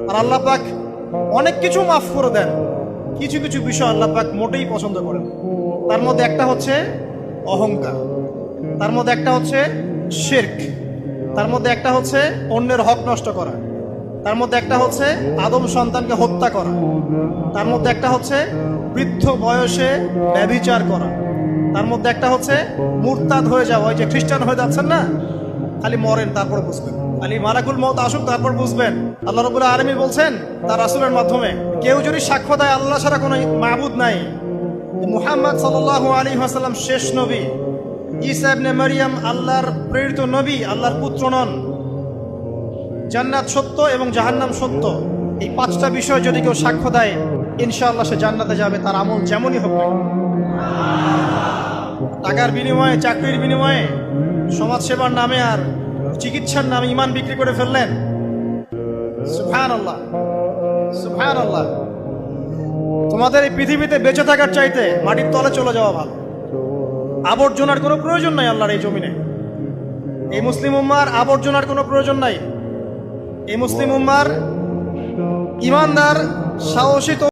আর আল্লাহ পাক অনেক কিছু মাফ করে দেন, কিছু কিছু বিষয় আল্লাহ পাক মোটেই পছন্দ করেন। তার মধ্যে একটা হচ্ছে অহংকার, তার মধ্যে একটা হচ্ছে শিরক, তার মধ্যে একটা হচ্ছে অন্যের হক নষ্ট করা, তার মধ্যে একটা হচ্ছে আদম সন্তানকে হত্যা করা, তার মধ্যে একটা হচ্ছে বৃদ্ধ বয়সে ব্যভিচার করা, তার মধ্যে একটা হচ্ছে মুরতাদ হয়ে যাওয়া। ওই যে খ্রিস্টান হয়ে যাচ্ছেন না, খালি মরেন তারপর বুঝবেন, খালি মালাকুল মউত আসুক তারপর বুঝবেন। আল্লাহ রাব্বুল আলামিন বলছেন তার রাসূলের মাধ্যমে, কেউ যদি সাক্ষ্য দেয় আল্লাহ ছাড়া কোনো মাবুদ নাই, মুহাম্মদ সাল্লাল্লাহু আলাইহি ওয়াসাল্লাম শেষ নবী, ঈসা ইবনে মারইয়াম আল্লাহর প্রেরিত নবী, আল্লাহর পুত্র নন, জান্নাত সত্য এবং জাহান্নাম সত্য, এই পাঁচটা বিষয় যদি কেউ সাক্ষ্য দেয় ইনশাআল্লাহ সে জান্নাতে যাবে, তার আমল যেমনই হোক না কেন। টাকার বিনিময়ে, চাকরির বিনিময়ে, সমাজসেবার নামে আর চিকিৎসার নামে ঈমান বিক্রি করে ফেললেন, সুবহানাল্লাহ সুবহানাল্লাহ। তোমাদের এই পৃথিবীতে বেঁচে থাকার চাইতে মাটির তলে চলে যাওয়া ভালো। আবর্জনার কোনো প্রয়োজন নাই আল্লাহর এই জমিনে। এই মুসলিম উম্মার আবর্জনার কোনো প্রয়োজন নাই। এই মুসলিম উম্মার ইমানদার, সাহসী